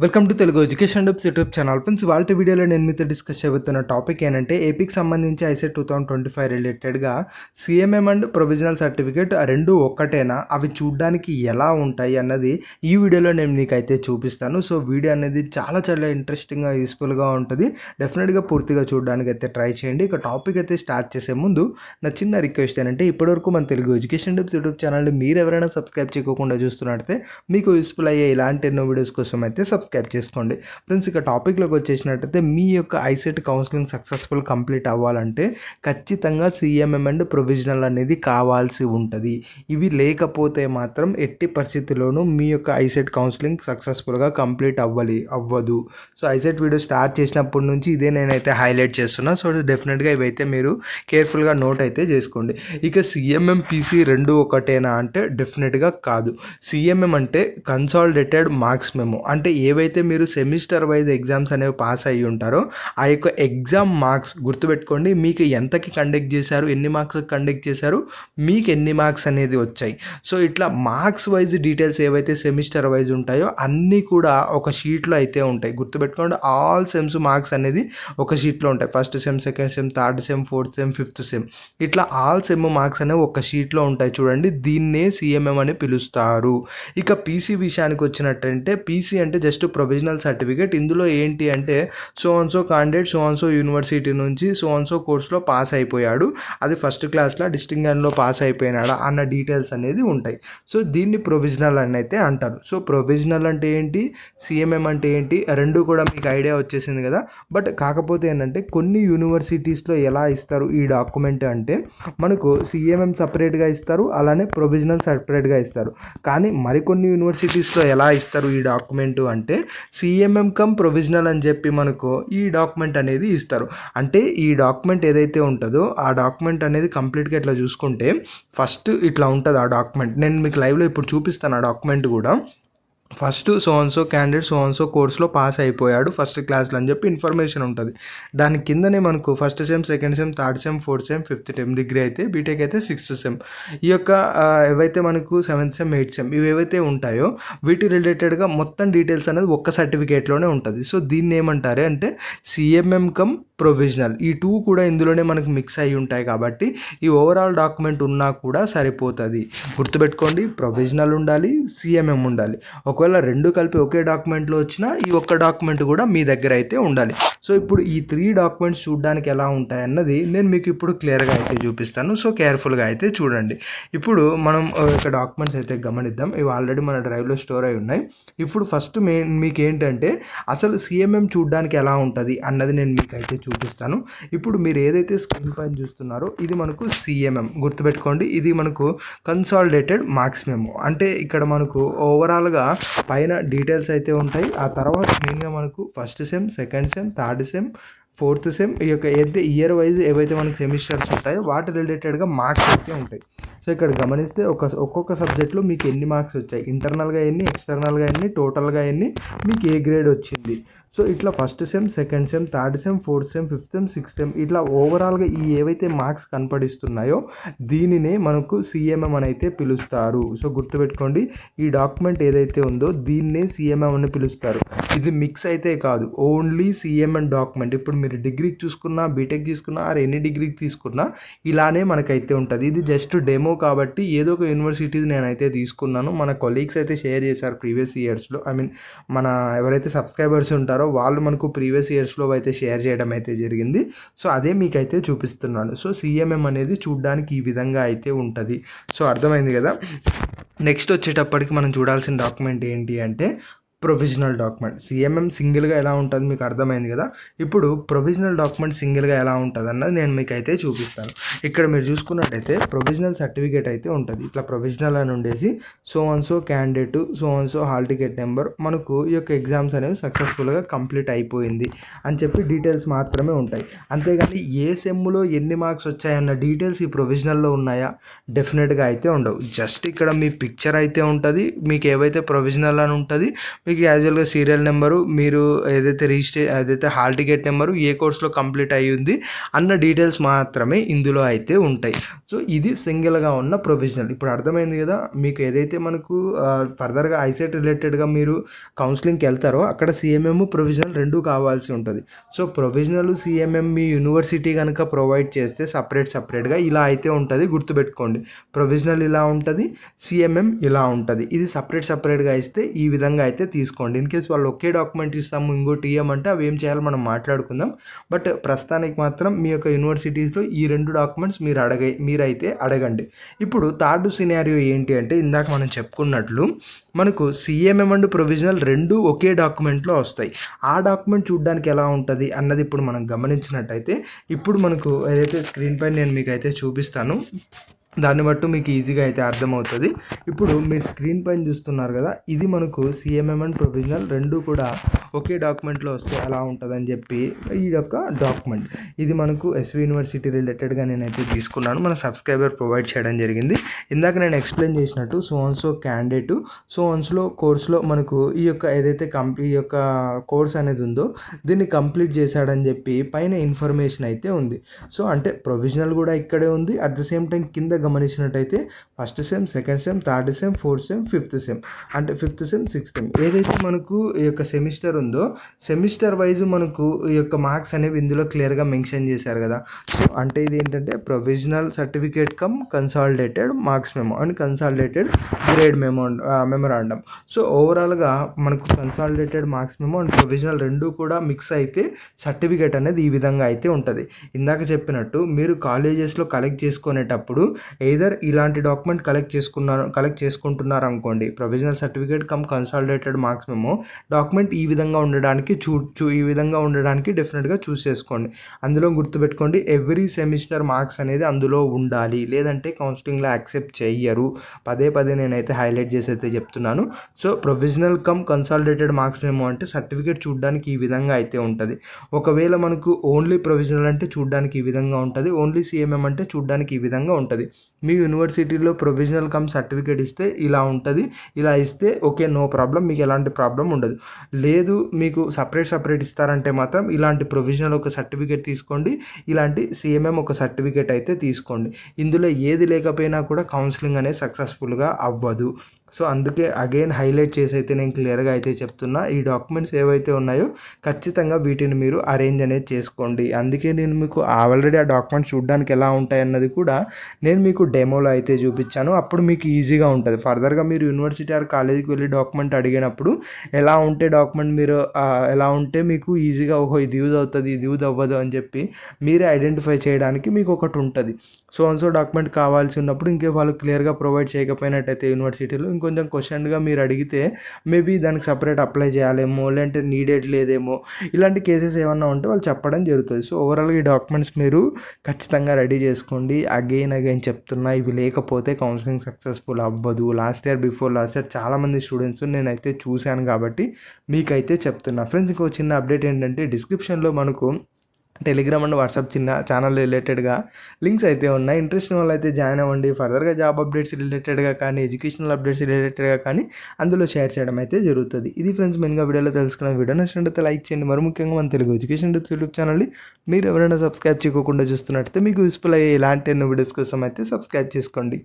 Welcome to Telugu education dubs YouTube channel. Friends, వాళ్ళ వీడియోలో నేను మీతో డిస్కస్ చేయబోతున్న టాపిక్ ఏంటంటే ఏపీకి సంబంధించి ఐసెట్ 2025 రిలేటెడ్గా సిఎంఎం అండ్ ప్రొవిజనల్ సర్టిఫికేట్ రెండు ఒక్కటేనా, అవి చూడడానికి ఎలా ఉంటాయి అన్నది ఈ వీడియోలో నేను మీకైతే చూపిస్తాను. సో వీడియో అనేది చాలా చాలా ఇంట్రెస్టింగ్గా యూస్ఫుల్గా ఉంటుంది. డెఫినెట్గా పూర్తిగా చూడడానికి అయితే ట్రై చేయండి. ఇక టాపిక్ అయితే స్టార్ట్ చేసే ముందు నా చిన్న రిక్వెస్ట్ ఏంటంటే, ఇప్పటివరకు మన తెలుగు ఎడ్యుకేషన్ డబ్స్ యూట్యూబ్ ఛానల్ని మీరు ఎవరైనా సబ్స్క్రైబ్ చేయకుండా చూస్తున్నట్లయితే మీకు యూస్ఫుల్ అయ్యే ఇలాంటి ఎన్నో వీడియోస్ కోసం అయితే సబ్స్క్రైబ్ చేసుకోండి. ఫ్రెండ్స్, ఇక టాపిక్లోకి వచ్చేసినట్టయితే మీ యొక్క ఐసెట్ కౌన్సిలింగ్ సక్సెస్ఫుల్ కంప్లీట్ అవ్వాలంటే ఖచ్చితంగా సిఎంఎం అండ్ ప్రొవిజనల్ అనేది కావాల్సి ఉంటుంది. ఇవి లేకపోతే మాత్రం ఎట్టి పరిస్థితుల్లోనూ మీ యొక్క ఐసెట్ కౌన్సిలింగ్ సక్సెస్ఫుల్గా కంప్లీట్ అవ్వదు. సో ఐసెట్ వీడియో స్టార్ట్ చేసినప్పటి నుంచి ఇదే నేనైతే హైలైట్ చేస్తున్నా. సో డెఫినెట్గా ఇవైతే మీరు కేర్ఫుల్గా నోట్ అయితే చేసుకోండి. ఇక సిఎంఎం పీసీ రెండు ఒకటేనా అంటే డెఫినెట్గా కాదు. సిఎంఎం అంటే కన్సాలిడేటెడ్ మార్క్స్ మెమో, అంటే ఏవైతే మీరు సెమిస్టర్ వైజ్ ఎగ్జామ్స్ అనేవి పాస్ అయ్యి ఉంటారో ఆ యొక్క ఎగ్జామ్ మార్క్స్ గుర్తుపెట్టుకోండి. మీకు ఎంతకి కండక్ట్ చేశారు, ఎన్ని మార్క్స్ కండక్ట్ చేశారు, మీకు ఎన్ని మార్క్స్ అనేది వచ్చాయి. సో ఇట్లా మార్క్స్ వైజ్ డీటెయిల్స్ ఏవైతే సెమిస్టర్ వైజ్ ఉంటాయో అన్నీ కూడా ఒక షీట్లో అయితే ఉంటాయి. గుర్తుపెట్టుకోండి, ఆల్ సెమ్స్ మార్క్స్ అనేది ఒక షీట్లో ఉంటాయి. First sem, second sem, third sem, fourth sem, fifth sem, ఇట్లా ఆల్ సెమ్ మార్క్స్ అనేవి ఒక షీట్లో ఉంటాయి. చూడండి, దీన్నే సిఎంఎం అని పిలుస్తారు. ఇక పీసీ విషయానికి వచ్చినట్టంటే, పీసీ అంటే జస్ట్ ప్రొవిజనల్ సర్టిఫికేట్. ఇందులో ఏంటి అంటే so and so candidate so and so university నుంచి సో అండ్ సో కోర్స్లో పాస్ అయిపోయాడు, అది ఫస్ట్ క్లాస్లో డిస్టింక్షన్లో పాస్ అయిపోయినాడా అన్న డీటెయిల్స్ అనేది ఉంటాయి. సో దీన్ని ప్రొవిజనల్ అని అయితే అంటారు. సో ప్రొవిజనల్ అంటే ఏంటి, సిఎంఎం అంటే ఏంటి, రెండు కూడా మీకు ఐడియా వచ్చేసింది కదా. బట్ కాకపోతే ఏంటంటే కొన్ని యూనివర్సిటీస్లో ఎలా ఇస్తారు ఈ డాక్యుమెంట్ అంటే, మనకు సిఎంఎం సపరేట్గా ఇస్తారు, అలానే ప్రొవిజనల్ సపరేట్గా ఇస్తారు. కానీ మరికొన్ని యూనివర్సిటీస్లో ఎలా ఇస్తారు ఈ డాక్యుమెంట్ అంటే సిఎంఎం కమ్ ప్రొవిజనల్ అని చెప్పి మనకు ఈ డాక్యుమెంట్ అనేది ఇస్తారు. అంటే ఈ డాక్యుమెంట్ ఏదైతే ఉంటుందో ఆ డాక్యుమెంట్ అనేది కంప్లీట్గా ఇట్లా చూసుకుంటే ఫస్ట్ ఇట్లా ఉంటుంది ఆ డాక్యుమెంట్. నేను మీకు లైవ్లో ఇప్పుడు చూపిస్తాను ఆ డాక్యుమెంట్ కూడా. First so and so candidate so and so కోర్స్లో పాస్ అయిపోయాడు ఫస్ట్ క్లాస్లో అని చెప్పి ఇన్ఫర్మేషన్ ఉంటుంది. దాని కిందనే మనకు first sem, second sem, third sem, fourth sem, fifth sem, degree అయితే బీటెక్ అయితే సిక్స్త్ సెమ్, ఈ యొక్క ఏవైతే మనకు సెవెంత్ సెమ్, ఎయిత్ సెమ్ ఇవి ఏవైతే ఉంటాయో వీటి రిలేటెడ్గా మొత్తం డీటెయిల్స్ అనేది ఒక్క సర్టిఫికేట్లోనే ఉంటుంది. సో దీన్ని ఏమంటారు అంటే సిఎంఎం కమ్ ప్రొవిజనల్. ఈ టూ కూడా ఇందులోనే మనకు మిక్స్ అయ్యి ఉంటాయి కాబట్టి ఈ ఓవరాల్ డాక్యుమెంట్ ఉన్నా కూడా సరిపోతుంది. గుర్తుపెట్టుకోండి, ప్రొవిజనల్ ఉండాలి, సిఎంఎం ఉండాలి. ఒకవేళ రెండు కలిపి ఒకే డాక్యుమెంట్లో వచ్చినా ఈ ఒక్క డాక్యుమెంట్ కూడా మీ దగ్గర అయితే ఉండాలి. సో ఇప్పుడు ఈ 3 డాక్యుమెంట్స్ చూడడానికి ఎలా ఉంటాయన్నది నేను మీకు ఇప్పుడు క్లియర్గా అయితే చూపిస్తాను. సో కేర్ఫుల్గా అయితే చూడండి. ఇప్పుడు మనం ఒక డాక్యుమెంట్స్ అయితే గమనిద్దాం. ఇవి ఆల్రెడీ మన డ్రైవ్లో స్టోర్ అయి ఉన్నాయి. ఇప్పుడు ఫస్ట్ మీకు ఏంటంటే అసలు సిఎంఎం చూడడానికి ఎలా ఉంటుంది అన్నది నేను మీకు అయితే చూపిస్తాను. ఇప్పుడు మీరు ఏదైతే స్క్రీన్ పైన చూస్తున్నారో ఇది మనకు సిఎంఎం. గుర్తుపెట్టుకోండి, ఇది మనకు కన్సాలిడేటెడ్ మార్క్స్ మెమో. అంటే ఇక్కడ మనకు ఓవరాల్గా పైన డీటెయిల్స్ అయితే ఉంటాయి. ఆ తర్వాత మెయిన్గా మనకు first sem, second sem, third sem, fourth sem, ఈ యొక్క ఏదైతే ఇయర్ వైజ్ ఏవైతే మనకు సెమిస్టర్స్ ఉంటాయో వాటి రిలేటెడ్గా మార్క్స్ అయితే ఉంటాయి. సో ఇక్కడ గమనిస్తే ఒక్కొక్క సబ్జెక్ట్లో మీకు ఎన్ని మార్క్స్ వచ్చాయి, ఇంటర్నల్గా ఎన్ని, ఎక్స్టర్నల్గా ఎన్ని, టోటల్గా ఎన్ని, మీకు ఏ గ్రేడ్ వచ్చింది. సో ఇట్లా first sem, second sem, third sem, fourth sem, fifth sem, sixth sem, ఇట్లా ఓవరాల్గా ఈ ఏవైతే మార్క్స్ కనపడిస్తున్నాయో దీనినే మనకు సిఎంఎం అని అయితే పిలుస్తారు. సో గుర్తుపెట్టుకోండి, ఈ డాక్యుమెంట్ ఏదైతే ఉందో దీన్నే సిఎంఎం అని పిలుస్తారు. ఇది మిక్స్ అయితే కాదు, ఓన్లీ సిఎంఎం డాక్యుమెంట్. ఇప్పుడు మీరు డిగ్రీకి చూసుకున్నా, బీటెక్ తీసుకున్నా, ఆర్ ఎన్ని డిగ్రీకి తీసుకున్నా ఇలానే మనకైతే ఉంటుంది. ఇది జస్ట్ డెమో కాబట్టి ఏదో ఒక యూనివర్సిటీ నేనైతే తీసుకున్నాను. మన కొలీగ్స్ అయితే షేర్ చేశారు ప్రీవియస్ ఇయర్స్లో. మన ఎవరైతే సబ్స్క్రైబర్స్ ఉంటారో వాళ్ళు మనకు ప్రీవియస్ ఇయర్స్లో అయితే షేర్ చేయడం అయితే జరిగింది. సో అదే మీకైతే చూపిస్తున్నాను. సో సిఎంఎం అనేది చూడడానికి ఈ విధంగా అయితే ఉంటుంది. సో అర్థమైంది కదా. నెక్స్ట్ వచ్చేటప్పటికి మనం చూడాల్సిన డాక్యుమెంట్ ఏంటి అంటే ప్రొవిజనల్ డాక్యుమెంట్. సిఎంఎం సింగిల్గా ఎలా ఉంటుంది మీకు అర్థమైంది కదా. ఇప్పుడు ప్రొవిజనల్ డాక్యుమెంట్ సింగిల్గా ఎలా ఉంటుంది అన్నది నేను మీకు అయితే చూపిస్తాను. ఇక్కడ మీరు చూసుకున్నట్టయితే ప్రొవిజనల్ సర్టిఫికేట్ అయితే ఉంటుంది. ఇట్లా ప్రొవిజనల్ అని ఉండేసి so and so candidate so and so hall ticket number, మనకు ఈ యొక్క ఎగ్జామ్స్ అనేవి సక్సెస్ఫుల్గా కంప్లీట్ అయిపోయింది అని చెప్పి డీటెయిల్స్ మాత్రమే ఉంటాయి. అంతేగాని ఏ సెమ్లో ఎన్ని మార్క్స్ వచ్చాయన్న డీటెయిల్స్ ఈ ప్రొవిజనల్లో ఉన్నాయా, డెఫినెట్గా అయితే ఉండవు. జస్ట్ ఇక్కడ మీ పిక్చర్ అయితే ఉంటుంది, మీకు ఏవైతే ప్రొవిజనల్ అని ఉంటుంది, మీకు యాజువల్గా సీరియల్ నెంబరు, మీరు ఏదైతే హాల్ టికెట్ నెంబరు, ఏ కోర్స్లో కంప్లీట్ అయ్యింది అన్న డీటెయిల్స్ మాత్రమే ఇందులో అయితే ఉంటాయి. సో ఇది సింగిల్గా ఉన్న ప్రొవిజనల్. ఇప్పుడు అర్థమైంది కదా మీకు. ఏదైతే మనకు ఫర్దర్గా ఐసెట్ రిలేటెడ్గా మీరు కౌన్సిలింగ్కి వెళ్తారో అక్కడ సిఎంఎం ప్రొవిజనల్ రెండు కావాల్సి ఉంటుంది. సో ప్రొవిజనల్ సిఎంఎం మీ యూనివర్సిటీ కనుక ప్రొవైడ్ చేస్తే సపరేట్గా ఇలా అయితే ఉంటుంది. గుర్తుపెట్టుకోండి, ప్రొవిజనల్ ఇలా ఉంటుంది, సిఎంఎం ఇలా ఉంటుంది. ఇది సపరేట్గా ఇస్తే ఈ విధంగా అయితే తీసుకోండి. ఇన్ కేస్ వాళ్ళు ఒకే డాక్యుమెంట్ ఇస్తాము ఇంకోటి ఇవ్వమంటే అవి ఏం చేయాలో మనం మాట్లాడుకుందాం. బట్ ప్రస్తుతానికి మాత్రం మీ యొక్క యూనివర్సిటీస్లో ఈ రెండు డాక్యుమెంట్స్ మీరైతే అడగండి. ఇప్పుడు థర్డ్ సినారియో ఏంటి అంటే, ఇందాక మనం చెప్పుకున్నట్లు మనకు సిఎంఎం అండ్ ప్రొవిజనల్ రెండు ఒకే డాక్యుమెంట్లో వస్తాయి. ఆ డాక్యుమెంట్ చూడడానికి ఎలా ఉంటుంది అన్నది ఇప్పుడు మనం గమనించినట్టయితే, ఇప్పుడు మనకు ఏదైతే స్క్రీన్ పైన నేను మీకు అయితే చూపిస్తాను, దాన్ని బట్టి మీకు ఈజీగా అయితే అర్థమవుతుంది. ఇప్పుడు మీరు స్క్రీన్ పైన చూస్తున్నారు కదా, ఇది మనకు సిఎంఎం అండ్ ప్రొవిజనల్ రెండు కూడా ఒకే డాక్యుమెంట్లో వస్తే ఎలా ఉంటుందని చెప్పి ఈ యొక్క డాక్యుమెంట్ ఇది మనకు ఎస్వి యూనివర్సిటీ రిలేటెడ్గా నేనైతే తీసుకున్నాను. మన సబ్స్క్రైబర్ ప్రొవైడ్ చేయడం జరిగింది. ఇందాక నేను ఎక్స్ప్లెయిన్ చేసినట్టు సో క్యాండిడేట్ సో కోర్స్లో మనకు ఈ యొక్క ఏదైతే ఈ యొక్క కోర్స్ అనేది ఉందో దీన్ని కంప్లీట్ చేశాడని చెప్పి పైన ఇన్ఫర్మేషన్ అయితే ఉంది. సో అంటే ప్రొవిజనల్ కూడా ఇక్కడే ఉంది. అట్ ద సేమ్ టైం కింద గమనించినట్టయితే first sem, second sem, third sem, fourth sem, fifth sem, అంటే ఫిఫ్త్ సెమ్, సిక్స్త్ సెమ్ ఏదైతే మనకు ఈ యొక్క సెమిస్టర్ ఉందో సెమిస్టర్ వైజ్ మనకు ఈ యొక్క మార్క్స్ అనేవి ఇందులో క్లియర్గా మెన్షన్ చేశారు కదా. సో అంటే ఇది ఏంటంటే provisional certificate come consolidated marks memo and consolidated grade memorandum. So ఓవరాల్గా మనకు consolidated marks memo and provisional రెండు కూడా మిక్స్ అయితే సర్టిఫికేట్ అనేది ఈ విధంగా అయితే ఉంటుంది. ఇందాక చెప్పినట్టు మీరు కాలేజెస్లో కలెక్ట్ చేసుకునేటప్పుడు ఎయిదర్ ఇలాంటి డాక్యుమెంట్ కలెక్ట్ చేసుకుంటున్నారు అనుకోండి, provisional certificate come consolidated marks memo document ఈ విధంగా ఉండడానికి డెఫినెట్గా చూస్ చేసుకోండి. అందులో గుర్తుపెట్టుకోండి, ఎవ్రీ సెమిస్టర్ మార్క్స్ అనేది అందులో ఉండాలి, లేదంటే కౌన్సిలింగ్లో యాక్సెప్ట్ చెయ్యరు. పదే నేనైతే హైలైట్ చేసి అయితే చెప్తున్నాను. So provisional come consolidated marks memo అంటే సర్టిఫికేట్ చూడడానికి ఈ విధంగా అయితే ఉంటుంది. ఒకవేళ మనకు ఓన్లీ ప్రొవిజనల్ అంటే చూడడానికి ఈ విధంగా ఉంటుంది, ఓన్లీ సిఎంఎం అంటే చూడడానికి ఈ విధంగా ఉంటుంది. మీ యూనివర్సిటీలో ప్రొవిజనల్ కమ్ సర్టిఫికేట్ ఇస్తే ఇలా ఉంటుంది, ఇలా ఇస్తే ఓకే, నో ప్రాబ్లం, మీకు ఎలాంటి ప్రాబ్లం ఉండదు. లేదు మీకు సపరేట్ ఇస్తారంటే మాత్రం ఇలాంటి ప్రొవిజనల్ ఒక సర్టిఫికేట్ తీసుకోండి, ఇలాంటి సిఎంఎం ఒక సర్టిఫికేట్ అయితే తీసుకోండి. ఇందులో ఏది లేకపోయినా కూడా కౌన్సిలింగ్ అనేది సక్సెస్ఫుల్గా అవ్వదు. సో అందుకే అగైన్ హైలైట్ చేసి అయితే నేను క్లియర్గా అయితే చెప్తున్నా, ఈ డాక్యుమెంట్స్ ఏవైతే ఉన్నాయో ఖచ్చితంగా వీటిని మీరు అరేంజ్ అనేది చేసుకోండి. అందుకే నేను మీకు ఆల్రెడీ ఆ డాక్యుమెంట్స్ చూడడానికి ఎలా ఉంటాయి అన్నది కూడా నేను మీకు డెమోలో అయితే చూపించాను. అప్పుడు మీకు ఈజీగా ఉంటుంది. ఫర్దర్గా మీరు యూనివర్సిటీ ఆర్ కాలేజీకి వెళ్ళి డాక్యుమెంట్ అడిగినప్పుడు ఎలా ఉంటే మీకు ఈజీగా ఓహో ఇది యూజ్ అవుతుంది, ఇది యూజ్ అవ్వదు అని చెప్పి మీరే ఐడెంటిఫై చేయడానికి మీకు ఒకటి ఉంటుంది. సో డాక్యుమెంట్ కావాల్సి ఉన్నప్పుడు ఇంకే వాళ్ళు క్లియర్గా ప్రొవైడ్ చేయకపోయినట్టయితే యూనివర్సిటీలో ఇంకొంచెం క్వశ్చన్గా మీరు అడిగితే మేబీ దానికి సపరేట్ అప్లై చేయాలేమో, లేదంటే నీడెడ్ లేదేమో, ఇలాంటి కేసెస్ ఏమన్నా ఉంటే వాళ్ళు చెప్పడం జరుగుతుంది. సో ఓవరాల్గా ఈ డాక్యుమెంట్స్ మీరు ఖచ్చితంగా రెడీ చేసుకోండి. అగైన్ చెప్తున్నా, ఇవి లేకపోతే కౌన్సిలింగ్ సక్సెస్ఫుల్ అవ్వదు. బిఫోర్ లాస్ట్ ఇయర్ చాలామంది స్టూడెంట్స్ నేనైతే చూశాను కాబట్టి మీకైతే చెప్తున్నా. ఫ్రెండ్స్, ఇంకో చిన్న అప్డేట్ ఏంటంటే డిస్క్రిప్షన్లో మనకు టెలిగ్రామ్ అండ్ వాట్సాప్ చిన్న ఛానల్ రిలేటెడ్గా లింక్స్ అయితే ఉన్నాయి. ఇంట్రెస్ట్ ఉన్న వాళ్ళు అయితే జాయిన్ అవ్వండి. ఫర్దర్గా జాబ్ అప్డేట్స్ రిలేటెడ్గా కానీ, ఎడ్యుకేషనల్ అప్డేట్స్ రిలేటెడ్గా కానీ అందులో షేర్ చేయడం అయితే జరుగుతుంది. ఇది ఫ్రెండ్స్ మెయిన్గా వీడియోలో తెలుసుకున్న. వీడియో నచ్చినట్లయితే లైక్ చేయండి. మరి ముఖ్యంగా మన తెలుగు ఎడ్యుకేషన్ టిప్స్ యూట్యూబ్ ఛానల్ని మీరు ఎవరైనా సబ్స్క్రైబ్ చేయకుండా చూస్తున్నట్టయితే మీకు యూస్ఫుల్ అయ్యే ఇలాంటి ఎన్నో వీడియోస్ కోసం అయితే సబ్స్క్రైబ్ చేసుకోండి.